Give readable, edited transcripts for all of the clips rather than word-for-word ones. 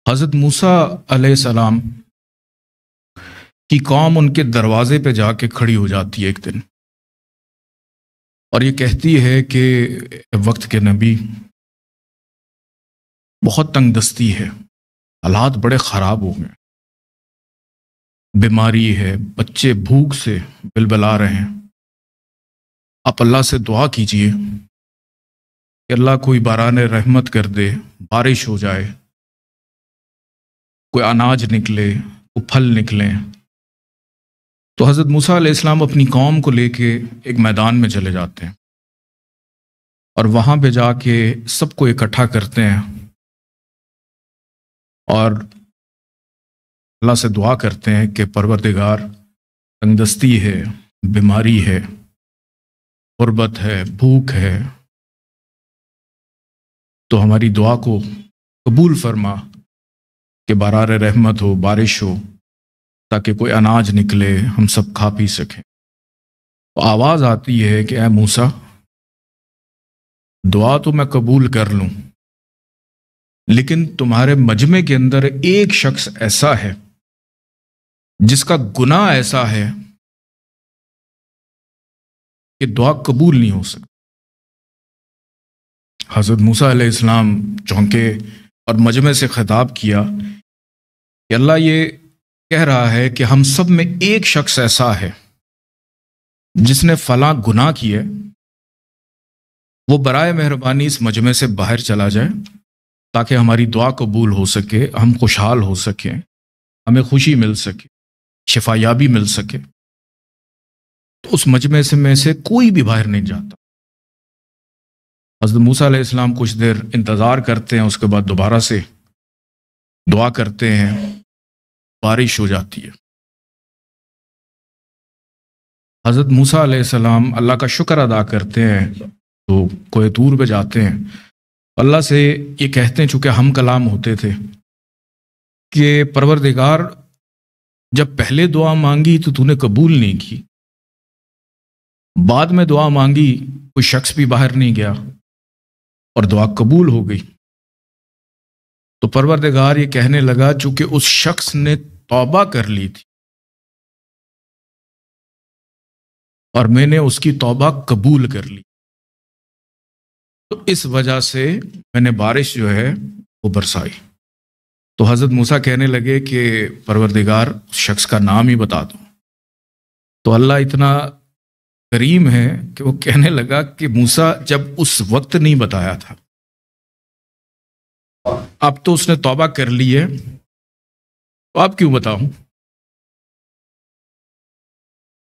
حضرت موسیٰ علیہ السلام کی قوم ان کے دروازے پہ جا کے کھڑی ہو جاتی ہے ایک دن، اور یہ کہتی ہے کہ وقت کے نبی، بہت تنگ دستی ہے، حالات بڑے خراب ہو گئے، بیماری ہے، بچے بھوک سے بلبلا رہے ہیں، آپ اللہ سے دعا کیجئے کہ اللہ کوئی باران رحمت کر دے، بارش ہو جائے، کوئی اناج نکلے، کوئی پھل نکلیں۔ تو حضرت موسیٰ علیہ السلام اپنی قوم کو لے کے ایک میدان میں چلے جاتے ہیں، اور وہاں پہ جا کے سب کو اکٹھا کرتے ہیں اور اللہ سے دعا کرتے ہیں کہ پروردگار، تنگ دستی ہے، بیماری ہے، غربت ہے، بھوک ہے، تو ہماری دعا کو قبول فرما کہ باران رحمت ہو، بارش ہو، تاکہ کوئی اناج نکلے، ہم سب کھا پی سکیں۔ تو آواز آتی ہے کہ اے موسیٰ، دعا تو میں قبول کر لوں، لیکن تمہارے مجمع کے اندر ایک شخص ایسا ہے جس کا گناہ ایسا ہے کہ دعا قبول نہیں ہو سکتی۔ حضرت موسیٰ علیہ السلام چونکے اور مجمع سے خطاب کیا کہ اللہ یہ کہہ رہا ہے کہ ہم سب میں ایک شخص ایسا ہے جس نے فلاں گناہ کیے، وہ برائے مہربانی اس مجمع سے باہر چلا جائے تاکہ ہماری دعا قبول ہو سکے، ہم خوشحال ہو سکیں، ہمیں خوشی مل سکے، شفا یابی مل سکے۔ تو اس مجمع میں سے کوئی بھی باہر نہیں جاتا۔ حضرت موسیٰ علیہ السلام کچھ دیر انتظار کرتے ہیں، اس کے بعد دوبارہ سے دعا کرتے ہیں، بارش ہو جاتی ہے۔ حضرت موسیٰ علیہ السلام اللہ کا شکر ادا کرتے ہیں، تو کوہ طور پہ جاتے ہیں، اللہ سے یہ کہتے ہیں، چونکہ ہم کلام ہوتے تھے، کہ پروردگار، جب پہلے دعا مانگی تو نے قبول نہیں کی، بعد میں دعا مانگی کوئی شخص بھی باہر نہیں گیا اور دعا قبول ہو گئی۔ تو پروردگار یہ کہنے لگا، چونکہ اس شخص نے توبہ کر لی تھی اور میں نے اس کی توبہ قبول کر لی، تو اس وجہ سے میں نے بارش جو ہے وہ برسائی۔ تو حضرت موسیٰ کہنے لگے کہ پروردگار، اس شخص کا نام ہی بتا دو۔ تو اللہ اتنا کریم ہے کہ وہ کہنے لگا کہ موسیٰ، جب اس وقت نہیں بتایا تھا، اب تو اس نے توبہ کر لی ہے، تو اب کیوں بتاؤں؟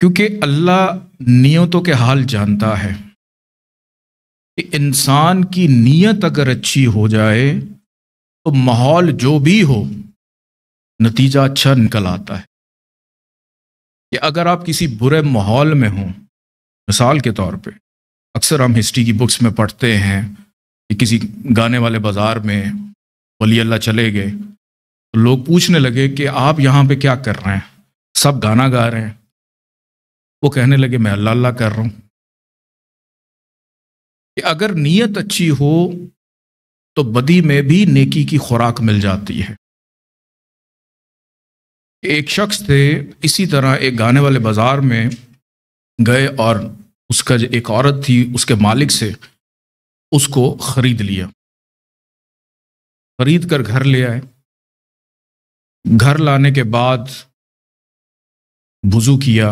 کیونکہ اللہ نیتوں کے حال جانتا ہے کہ انسان کی نیت اگر اچھی ہو جائے تو ماحول جو بھی ہو، نتیجہ اچھا نکل آتا ہے۔ کہ اگر آپ کسی برے ماحول میں ہوں، مثال کے طور پہ اکثر ہم ہسٹری کی بکس میں پڑھتے ہیں کہ کسی گانے والے بازار میں ولی اللہ چلے گئے، تو لوگ پوچھنے لگے کہ آپ یہاں پہ کیا کر رہے ہیں؟ سب گانا گا رہے ہیں۔ وہ کہنے لگے میں اللہ اللہ کر رہا ہوں۔ کہ اگر نیت اچھی ہو تو بدی میں بھی نیکی کی خوراک مل جاتی ہے۔ ایک شخص تھے، اسی طرح ایک گانے والے بازار میں گئے اور اس کا جو ایک عورت تھی، اس کے مالک سے اس کو خرید لیا، خرید کر گھر لے آئے۔ گھر لانے کے بعد وضو کیا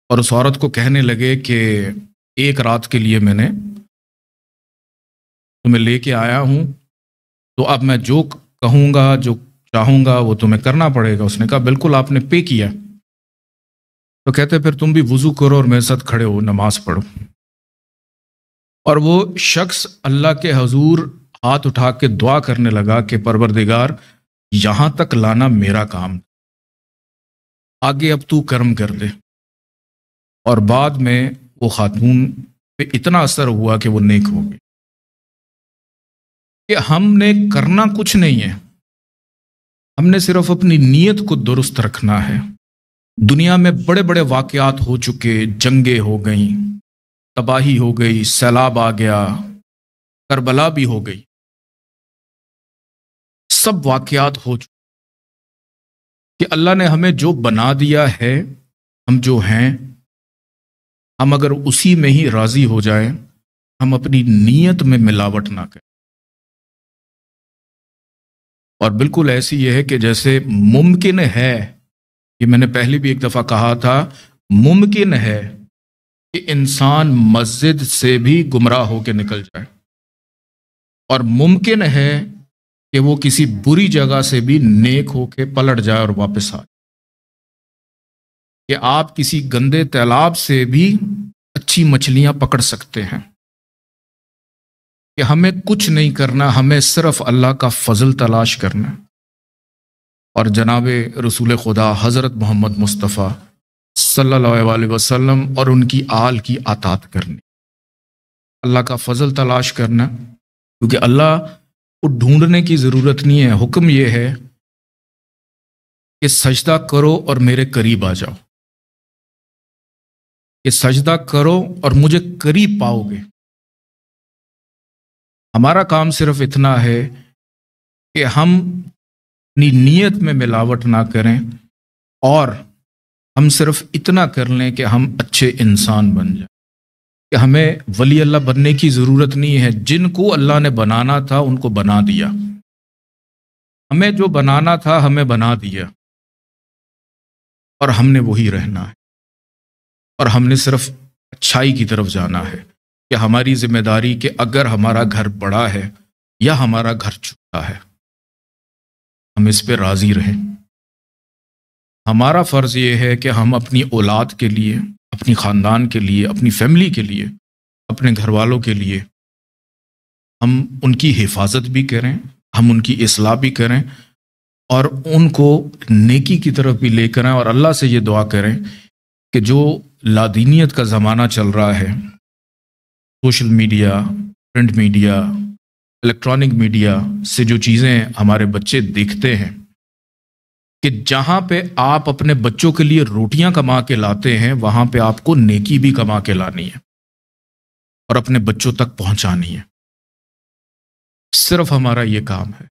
اور اس عورت کو کہنے لگے کہ ایک رات کے لیے میں نے تمہیں لے کے آیا ہوں، تو اب میں جو کہوں گا، جو چاہوں گا، وہ تمہیں کرنا پڑے گا۔ اس نے کہا بالکل، آپ نے پے کیا۔ تو کہتے پھر تم بھی وضو کرو اور میرے ساتھ کھڑے ہو، نماز پڑھو۔ اور وہ شخص اللہ کے حضور ہاتھ اٹھا کے دعا کرنے لگا کہ پروردگار، یہاں تک لانا میرا کام، آگے اب تو کرم کر دے۔ اور بعد میں وہ خاتون پہ اتنا اثر ہوا کہ وہ نیک ہو گئی۔ کہ ہم نے کرنا کچھ نہیں ہے، ہم نے صرف اپنی نیت کو درست رکھنا ہے۔ دنیا میں بڑے بڑے واقعات ہو چکے، جنگیں ہو گئیں، تباہی ہو گئی، سیلاب آ گیا، کربلا بھی ہو گئی، سب واقعات ہو چکے کہ اللہ نے ہمیں جو بنا دیا ہے، ہم جو ہیں، ہم اگر اسی میں ہی راضی ہو جائیں، ہم اپنی نیت میں ملاوٹ نہ کریں. اور بالکل ایسی یہ ہے کہ جیسے ممکن ہے، یہ میں نے پہلے بھی ایک دفعہ کہا تھا، ممکن ہے کہ انسان مسجد سے بھی گمراہ ہو کے نکل جائے، اور ممکن ہے کہ وہ کسی بری جگہ سے بھی نیک ہو کے پلٹ جائے اور واپس آ جائے، کہ آپ کسی گندے تالاب سے بھی اچھی مچھلیاں پکڑ سکتے ہیں. کہ ہمیں کچھ نہیں کرنا، ہمیں صرف اللہ کا فضل تلاش کرنا اور جناب رسول خدا حضرت محمد مصطفیٰ صلی اللہ علیہ وسلم اور ان کی آل کی اطاعت کرنی، اللہ کا فضل تلاش کرنا. کیونکہ اللہ کو ڈھونڈنے کی ضرورت نہیں ہے، حکم یہ ہے کہ سجدہ کرو اور میرے قریب آ جاؤ، کہ سجدہ کرو اور مجھے قریب پاؤ گے. ہمارا کام صرف اتنا ہے کہ ہم اپنی نیت میں ملاوٹ نہ کریں، اور ہم صرف اتنا کر لیں کہ ہم اچھے انسان بن جائیں. کہ ہمیں ولی اللہ بننے کی ضرورت نہیں ہے، جن کو اللہ نے بنانا تھا ان کو بنا دیا، ہمیں جو بنانا تھا ہمیں بنا دیا، اور ہم نے وہی رہنا ہے، اور ہم نے صرف اچھائی کی طرف جانا ہے. کہ ہماری ذمہ داری کہ اگر ہمارا گھر بڑا ہے یا ہمارا گھر چھوٹا ہے، ہم اس پہ راضی رہیں. ہمارا فرض یہ ہے کہ ہم اپنی اولاد کے لیے، اپنی خاندان کے لیے، اپنی فیملی کے لیے، اپنے گھر والوں کے لیے ہم ان کی حفاظت بھی کریں، ہم ان کی اصلاح بھی کریں، اور ان کو نیکی کی طرف بھی لے کر آئیں. اور اللہ سے یہ دعا کریں کہ جو لادینیت کا زمانہ چل رہا ہے، social media, print media, electronic media سے جو چیزیں ہمارے بچے دیکھتے ہیں، کہ جہاں پہ آپ اپنے بچوں کے لیے روٹیاں کما کے لاتے ہیں، وہاں پہ آپ کو نیکی بھی کما کے لانی ہے اور اپنے بچوں تک پہنچانی ہے. صرف ہمارا یہ کام ہے.